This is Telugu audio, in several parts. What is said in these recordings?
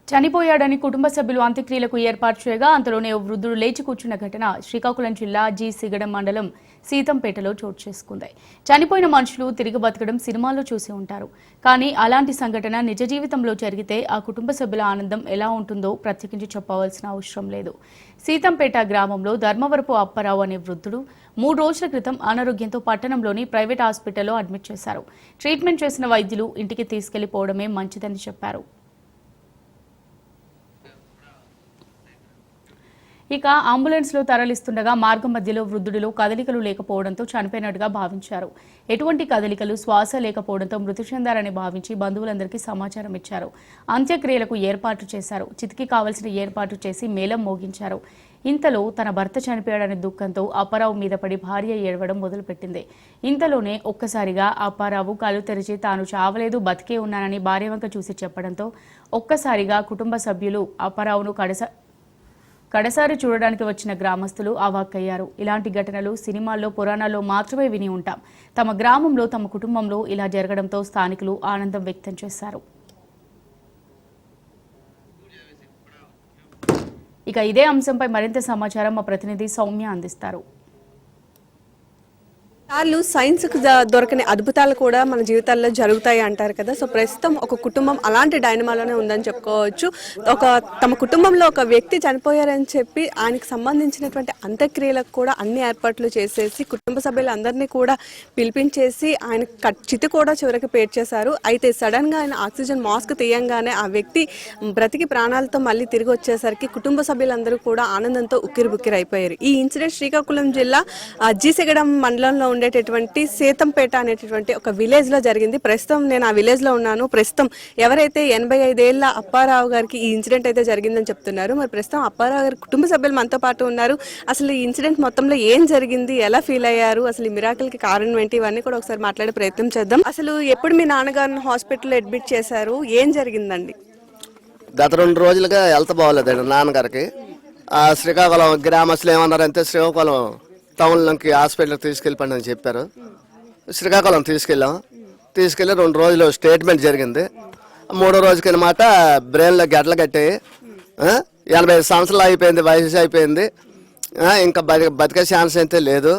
చనిపోయాడని కుటుంబ సభ్యులు అంత్యక్రియలకు ఏర్పాటు చేయగా అంతలోనే ఓ వృద్ధుడు లేచి కూర్చున్న ఘటన శ్రీకాకుళం జిల్లా జి సిగడం మండలం సీతంపేటలో చోటు చేసుకుంది. చనిపోయిన మనుషులు తిరిగి బతకడం సినిమాల్లో చూసి ఉంటారు. కానీ అలాంటి సంఘటన నిజ జీవితంలో జరిగితే ఆ కుటుంబ సభ్యుల ఆనందం ఎలా ఉంటుందో ప్రత్యేకించి చెప్పవలసిన అవసరం లేదు. సీతంపేట గ్రామంలో ధర్మవరపు అప్పారావు అనే వృద్ధుడు 3 రోజుల క్రితం అనారోగ్యంతో పట్టణంలోని ప్రైవేట్ హాస్పిటల్లో అడ్మిట్ చేశారు. ట్రీట్మెంట్ చేసిన వైద్యులు ఇంటికి తీసుకెళ్లిపోవడమే మంచిదని చెప్పారు. ఇక అంబులెన్స్లో తరలిస్తుండగా మార్గం మధ్యలో వృద్ధుడిలో కదలికలు లేకపోవడంతో చనిపోయినట్టుగా భావించారు. ఎటువంటి కదలికలు, శ్వాస లేకపోవడంతో మృతి చెందారని భావించి బంధువులందరికీ సమాచారం ఇచ్చారు. అంత్యక్రియలకు ఏర్పాట్లు చేశారు. చితికి కావలసిన ఏర్పాటు చేసి మేళం మోగించారు. ఇంతలో తన భర్త చనిపోయాడనే దుఃఖంతో అప్పారావు మీద పడి భార్య ఏడవడం మొదలుపెట్టింది. ఇంతలోనే ఒక్కసారిగా అప్పారావు కళ్ళు తెరిచి తాను చావలేదు, బతికే ఉన్నానని భార్య వంక చూసి చెప్పడంతో ఒక్కసారిగా కుటుంబ సభ్యులు అప్పారావును కడసారి చూడడానికి వచ్చిన గ్రామస్తులు అవాక్కయ్యారు. ఇలాంటి ఘటనలు సినిమాల్లో, పురాణాల్లో మాత్రమే విని ఉంటాం. తమ గ్రామంలో, తమ కుటుంబంలో ఇలా జరగడంతో స్థానికులు ఆనందం వ్యక్తం చేశారు. ఇక ఇదే అంశంపై మరింత సమాచారం మా ప్రతినిధి సౌమ్య అందిస్తారు. సైన్స్కు దొరకని అద్భుతాలు కూడా మన జీవితాల్లో జరుగుతాయి అంటారు కదా. సో ప్రస్తుతం ఒక కుటుంబం అలాంటి డైనమాలోనే ఉందని చెప్పుకోవచ్చు. తమ కుటుంబంలో ఒక వ్యక్తి చనిపోయారని చెప్పి ఆయనకు సంబంధించినటువంటి అంత్యక్రియలకు కూడా అన్ని ఏర్పాట్లు చేసేసి కుటుంబ సభ్యులందరినీ కూడా పిలిపించేసి ఆయన చితి కూడా చివరికి పేర్చేశారు. అయితే సడన్ గా ఆయన ఆక్సిజన్ మాస్క్ తీయంగానే ఆ వ్యక్తి బ్రతికి ప్రాణాలతో మళ్ళీ తిరిగి వచ్చేసరికి కుటుంబ సభ్యులందరూ కూడా ఆనందంతో ఉక్కిరి అయిపోయారు. ఈ ఇన్సిడెంట్ శ్రీకాకుళం జిల్లా జీసెగడం మండలంలో ఉండేటటువంటి సీతంపేట అనేటటువంటి ఒక విలేజ్ లో జరిగింది. ప్రస్తుతం నేను ఆ విలేజ్ లో ఉన్నాను. ప్రస్తుతం ఎవరైతే 85 ఏళ్ల అప్పారావు గారికి ఈ ఇన్సిడెంట్ అయితే జరిగిందని చెప్తున్నారు. మరి ప్రస్తుతం అప్పారావు గారి కుటుంబ సభ్యులు మనతో పాటు ఉన్నారు. అసలు ఈ ఇన్సిడెంట్ మొత్తంలో ఏం జరిగింది, ఎలా ఫీల్ అయ్యారు, అసలు ఈ మిరాకిల్ కి కారణం ఏంటి, ఇవన్నీ కూడా ఒకసారి మాట్లాడే ప్రయత్నం చేద్దాం. అసలు ఎప్పుడు మీ నాన్నగారిని హాస్పిటల్లో అడ్మిట్ చేశారు, ఏం జరిగిందండి? గత 2 రోజులుగా హెల్త్ బాగోలేదండి నాన్నగారికి. శ్రీకాకుళం గ్రామస్తులు ఏమన్నారంటే శ్రీకాకుళం టౌన్లోకి హాస్పిటల్కి తీసుకెళ్ళిపోండి అని చెప్పారు. శ్రీకాకుళం తీసుకెళ్ళి 2 రోజులు ట్రీట్మెంట్ జరిగింది. 3వ రోజుకి అనమాట బ్రెయిన్లో గడ్డలు కట్టాయి. 85 సంవత్సరాలు అయిపోయింది, వయసు అయిపోయింది, ఇంకా బతికే ఛాన్స్ అయితే లేదు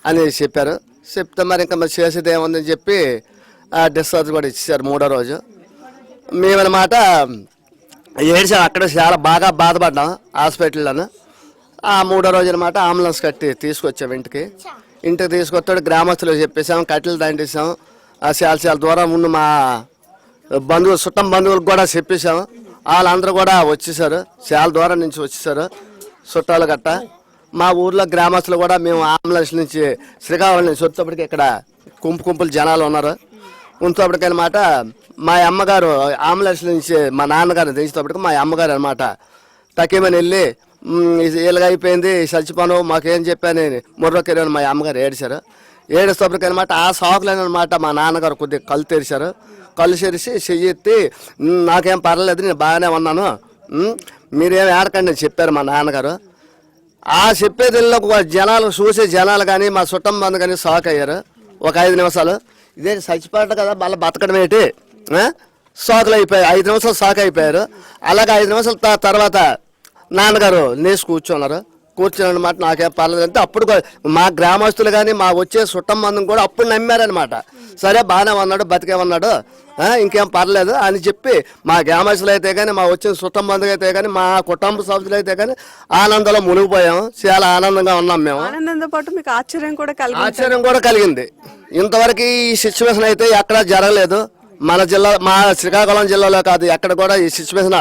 అని చెప్పారు. చెప్తే మరి ఇంకా చేసేది ఏముందని చెప్పి డిశ్చార్జ్ కూడా ఇచ్చేసారు 3వ రోజు. మేమన్నమాట ఏడ్చాం, అక్కడ చాలా బాగా బాధపడ్డాం హాస్పిటల్లోనూ. 3వ రోజు అనమాట అంబులెన్స్ కట్టి తీసుకొచ్చాం. ఇంటికి తీసుకొస్తాడు గ్రామస్తులు చెప్పేసాం, కట్టెలు దండేసాం. చాలా దూరం ఉన్న మా చుట్టం బంధువులకు కూడా చెప్పేసాం. వాళ్ళందరూ కూడా వచ్చేసారు, చాలా దూరం నుంచి వచ్చేసారు చుట్టాలు గట్ట. మా ఊర్లో గ్రామస్తులు కూడా మేము అంబులెన్స్ నుంచి శ్రీకాకుళం నుంచి వచ్చేటప్పటికి ఇక్కడ గుంపులు జనాలు ఉన్నారు. ఉంచేటప్పటికి అనమాట మా అమ్మగారు అంబులెన్స్ నుంచి మా నాన్నగారిని దించేటప్పటికి మా అమ్మగారు అనమాట తక్కువని వెళ్ళి ఇలాగ అయిపోయింది, చచ్చిపోను, మాకేం చెప్పాను ముర్రకెళ్ళని మా అమ్మగారు ఏడిశారు. ఏడుస్తప్పటికి అనమాట ఆ షాక్లేనమాట మా నాన్నగారు కొద్దిగా కళ్ళు తెరిచారు. కళ్ళు తెరిచి చెయ్యి ఎత్తి నాకేం పర్లేదు, నేను బాగానే ఉన్నాను, మీరేం ఏడకండి అని చెప్పారు మా నాన్నగారు. ఆ చెప్పేది జనాలు చూసే జనాలు కానీ మా చుట్టం మంది కానీ షాక్ అయ్యారు. ఒక 5 నిమిషాలు ఇదే చచ్చిపోయాడు కదా మళ్ళీ బతకడం ఏంటి, షాకులు అయిపోయారు. 5 నిమిషాలు షాక్ అయిపోయారు. అలాగే 5 నిమిషాల తర్వాత నాన్నగారు లేచి కూర్చోనమాట నాకేం పర్లేదంటే అప్పుడు మా గ్రామస్తులు కానీ మా వచ్చే చుట్టం మంది కూడా అప్పుడు నమ్మారనమాట. సరే బాగానే ఉన్నాడు, బతికే ఉన్నాడు, ఇంకేం పర్లేదు అని చెప్పి మా గ్రామస్తులు అయితే కానీ మా వచ్చిన చుట్టం మంది అయితే కానీ మా కుటుంబ సభ్యులు అయితే కానీ ఆనందంలో మునిగిపోయాము. చాలా ఆనందంగా ఉన్నాం మేము. ఆనందంతో పాటు మీకు ఆశ్చర్యం కూడా కలిగింది. ఇంతవరకు ఈ సిచ్యువేషన్ అయితే ఎక్కడా జరగలేదు. మన జిల్లా, మా శ్రీకాకుళం జిల్లాలో కాదు, ఎక్కడ కూడా ఈ సిచ్యువేషన్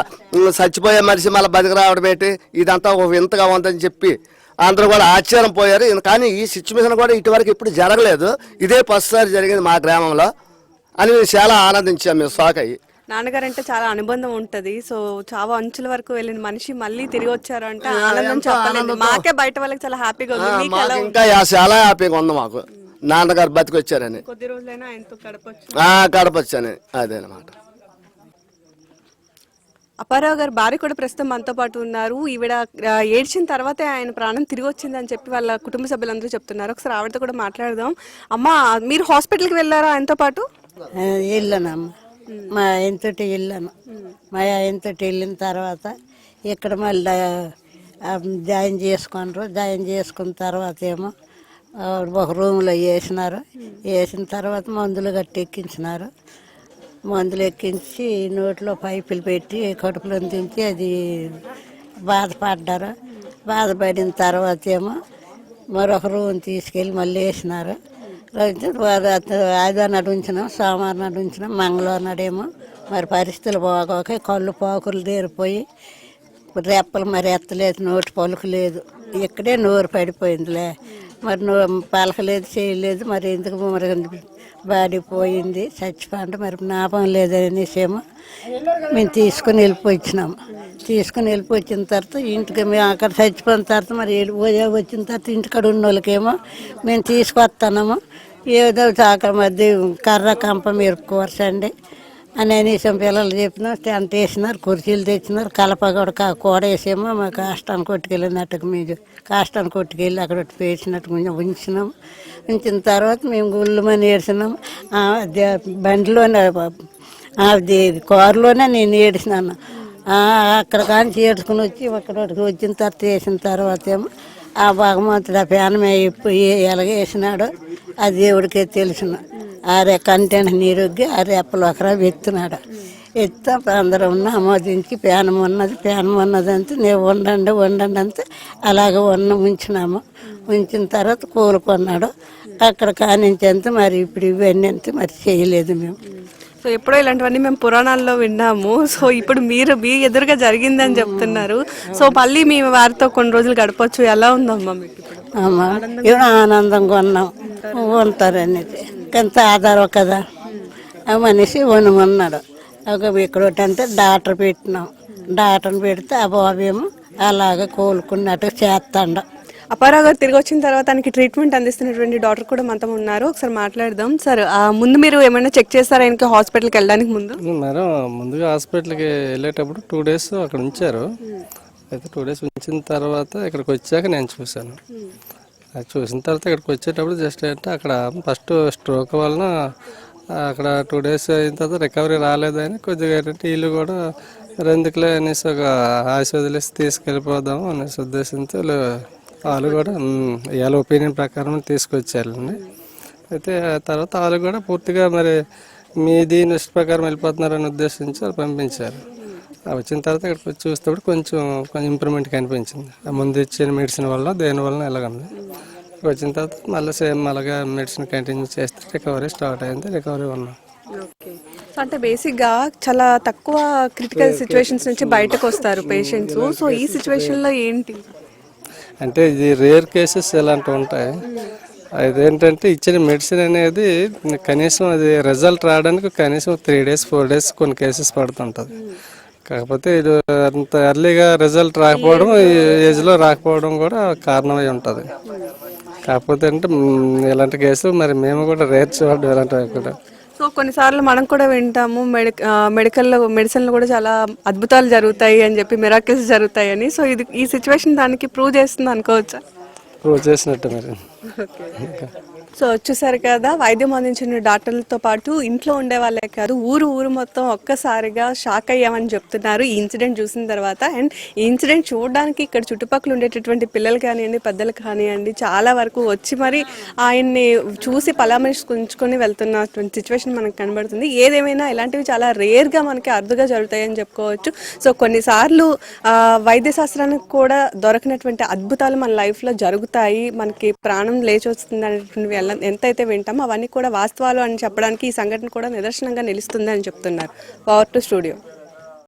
చచ్చిపోయే మనిషి మళ్ళీ బతికి రావడం ఏంటి, ఇదంతా ఒక వింతగా ఉందని చెప్పి అందరూ కూడా ఆశ్చర్యం పోయారు. కానీ ఈ సిచ్యువేషన్ కూడా ఇటువరకు ఇప్పుడు జరగలేదు, ఇదే ఫస్ట్ సారి జరిగింది మా గ్రామంలో అని చాలా ఆనందించాం మేము షాక్ అయ్యి. నాన్నగారు అంటే చాలా అనుబంధం ఉంటది. సో చావ అంచుల వరకు వెళ్ళిన మనిషి మళ్ళీ తిరిగి వచ్చారు అంటే ఆనందం చెప్పలేదు. మాకే బయట వాళ్ళకి చాలా హ్యాపీగా ఉంది, ఇంకా చాలా హ్యాపీగా ఉంది మాకు నాన్నగారు బతికొచ్చారని. కొద్ది రోజులైనా ఆయనతో గడపొచ్చని అదేనమాట. అప్పారావు గారు భార్య కూడా ప్రస్తుతం మనతో పాటు ఉన్నారు. ఈవిడ ఏడ్చిన తర్వాతే ఆయన ప్రాణం తిరిగి వచ్చిందని చెప్పి వాళ్ళ కుటుంబ సభ్యులందరూ చెప్తున్నారు. ఒకసారి ఆవిడతో కూడా మాట్లాడదాం. అమ్మా, మీరు హాస్పిటల్కి వెళ్ళారా ఆయనతో పాటు? మా ఆయనతోటి వెళ్ళాను. మా ఆయనతోటి వెళ్ళిన తర్వాత ఇక్కడ మళ్ళీ జాయిన్ చేసుకున్న తర్వాత ఏమో ఒక రూమ్లో వేసిన తర్వాత మందులు గట్టి ఎక్కించినారు. మందులు ఎక్కించి నోట్లో పైపులు పెట్టి కడుపులో దించి అది బాధపడ్డారు. బాధపడిన తర్వాత ఏమో మరొక రూమ్ తీసుకెళ్ళి మళ్ళీ వేసినారు. ఆదివారం నాడు ఉంచినాం, సోమవారం నాడు ఉంచినాం, మంగళవారం నాడేమో మరి పరిస్థితులు బాగోక కళ్ళు పాకులు తీరిపోయి రెప్పలు మరి ఎత్తలేదు, నోటి పలుకు లేదు, ఇక్కడే నోరు పడిపోయిందిలే. మరి పలకలేదు, చేయలేదు, మరి ఎందుకు మరి బాడిపోయింది చచ్చిపోండి, మరి జ్ఞాపం లేదనేసేమో మేము తీసుకుని వెళ్ళిపోయినాము. తీసుకుని వెళ్ళిపోయిన తర్వాత ఇంటికి మేము అక్కడ చచ్చిపోయిన తర్వాత మరి వచ్చిన తర్వాత ఇంటికాడ ఉన్న వాళ్ళకేమో మేము తీసుకొస్తున్నాము, ఏదో అక్కడ మధ్య కర్ర కంప మీరు కూర్చండి అని అనేసాం. పిల్లలు చెప్పినారు, టెంట్ వేసినారు, కుర్చీలు తెచ్చినారు, కలప కూడా వేసేమో మా కాష్టాన్ని కొట్టుకెళ్ళినట్టుగా మీరు కాష్టాన్ని కొట్టుకెళ్ళి అక్కడ పేసినట్టు ఉంచినాము. ఉంచిన తర్వాత మేము గుళ్ళమని ఏడ్చినాము. బండిలోనే అది కారులోనే నేను ఏడ్చినాను. అక్కడ కానీ ఏడ్చుకుని వచ్చి అక్కడ వచ్చిన తర్వాత వేసిన తర్వాత ఏమో ఆ భగవంతుడు ఆ పేనమే ఎలాగేసినాడో ఆ దేవుడికే తెలుసును. కంటెంట్ నీరుగ్గి ఆ రెప్పలు ఒకరా ఎత్తున్నాడు. ఎత్తా అందరూ ఉన్న ఆమోదించి పేనం ఉన్నది అంతే నేను వండండి అంతే అలాగే ఉంచినాము. ఉంచిన తర్వాత కోలుకున్నాడు. అక్కడ కానించేంత మరి ఇప్పుడు ఇవన్నీ అంతే మరి చేయలేదు మేము. సో ఎప్పుడో ఇలాంటివన్నీ మేము పురాణాల్లో విన్నాము. సో ఇప్పుడు మీరు మీ ఎదురుగా జరిగిందని చెప్తున్నారు. సో మళ్ళీ మీ వారితో కొన్ని రోజులు గడపచ్చు. ఎలా ఉందమ్మా మీకు ఇప్పుడు? అమ్మా ఇప్పుడు ఆనందంగా ఉన్నాం, ఉంటారనేది కొంత ఆధారం కదా. ఆ మనిషి ఉన్నాడు. ఇక్కడ అంటే డాక్టర్ పెట్టినాం. డాక్టర్ని పెడితే ఆ బాబేమో అలాగే కోలుకున్నట్టు చేస్తాడు. అప్పారావు గారు తిరిగి వచ్చిన తర్వాత తనకి ట్రీట్మెంట్ అందిస్తున్నటువంటి డాక్టర్ కూడా మనతో ఉన్నారు. ఒకసారి మాట్లాడదాం. సార్ ముందు మీరు ఏమైనా చెక్ చేస్తారా ఆయనకి హాస్పిటల్కి వెళ్ళడానికి ముందు? మేడం ముందుగా హాస్పిటల్కి వెళ్ళేటప్పుడు 2 days అక్కడ ఉంచారు. అయితే 2 days ఉంచిన తర్వాత ఇక్కడికి వచ్చాక నేను చూశాను. అది చూసిన తర్వాత ఇక్కడికి వచ్చేటప్పుడు జస్ట్ అంటే అక్కడ ఫస్ట్ స్ట్రోక్ వలన అక్కడ 2 days అయిన తర్వాత రికవరీ రాలేదని కొద్దిగా ఏంటంటే వీళ్ళు కూడా ఎందుకులే అనేసి ఒక ఆశ వదిలేసి తీసుకెళ్ళిపోదాము అనేసి ఉద్దేశంతో వాళ్ళు కూడా వాళ్ళ ఒపీనియన్ ప్రకారం తీసుకొచ్చారండి. అయితే తర్వాత వాళ్ళు కూడా పూర్తిగా మరి మీది నెక్స్ట్ ప్రకారం వెళ్ళిపోతున్నారని ఉద్దేశించి వాళ్ళు పంపించారు. వచ్చిన తర్వాత ఇక్కడికి వచ్చి చూస్తే కొంచెం ఇంప్రూవ్మెంట్ కనిపించింది. ముందు ఇచ్చిన మెడిసిన్ వల్ల దేనివల్ల ఎలాగంది. వచ్చిన తర్వాత మళ్ళీ సేమ్ అలాగా మెడిసిన్ కంటిన్యూ చేస్తే రికవరీ స్టార్ట్ అయింది. రికవరీ ఉన్నాం. అంటే బేసిక్గా చాలా తక్కువ క్రిటికల్ సిచ్యువేషన్స్ నుంచి బయటకు వస్తారు పేషెంట్స్. సో ఈ సిచ్యువేషన్లో ఏంటి అంటే ఇది రేర్ కేసెస్ ఎలాంటివి ఉంటాయి. అదేంటంటే ఇచ్చిన మెడిసిన్ అనేది కనీసం అది రిజల్ట్ రావడానికి కనీసం 3 days 4 days కొన్ని కేసెస్ పడుతుంటుంది. కాకపోతే ఇది అంత ఎర్లీగా రిజల్ట్ రాకపోవడం, ఈ ఏజ్లో రాకపోవడం కూడా కారణమై ఉంటుంది. కాకపోతే అంటే ఇలాంటి కేసులు మరి మేము కూడా రేర్ చూడడం ఇలాంటివి కూడా. సో కొన్నిసార్లు మనం కూడా వింటాము మెడిసిన్లో కూడా చాలా అద్భుతాలు జరుగుతాయి అని చెప్పి, మిరాకిల్స్ జరుగుతాయి అని. సో ఇది ఈ సిచ్యువేషన్ దానికి ప్రూవ్ చేస్తుంది అనుకోవచ్చా? ప్రూవ్ చేసినట్టు మరి. సో చూసారు కదా, వైద్యం అందించిన డాక్టర్లతో పాటు ఇంట్లో ఉండే వాళ్ళే కాదు ఊరు మొత్తం ఒక్కసారిగా షాక్ అయ్యామని చెప్తున్నారు ఈ ఇన్సిడెంట్ చూసిన తర్వాత. అండ్ ఈ ఇన్సిడెంట్ చూడడానికి ఇక్కడ చుట్టుపక్కల ఉండేటటువంటి పిల్లలు కానివ్వండి, పెద్దలు కానివ్వండి, చాలా వరకు వచ్చి మరి ఆయన్ని చూసి పరామర్శించుకొని వెళ్తున్నటువంటి సిచ్యువేషన్ మనకు కనబడుతుంది. ఏదేమైనా ఇలాంటివి చాలా రేర్గా మనకి అరుదుగా జరుగుతాయని చెప్పుకోవచ్చు. సో కొన్నిసార్లు వైద్య శాస్త్రానికి కూడా దొరకనటువంటి అద్భుతాలు మన లైఫ్లో జరుగుతాయి. మనకి ప్రాణం లేచి వస్తుంది అనేటువంటి ఎంతైతే వింటామో అవన్నీ కూడా వాస్తవాలు అని చెప్పడానికి ఈ సంఘటన కూడా నిదర్శనంగా నిలుస్తుంది అని చెప్తున్నారు. Power to studio.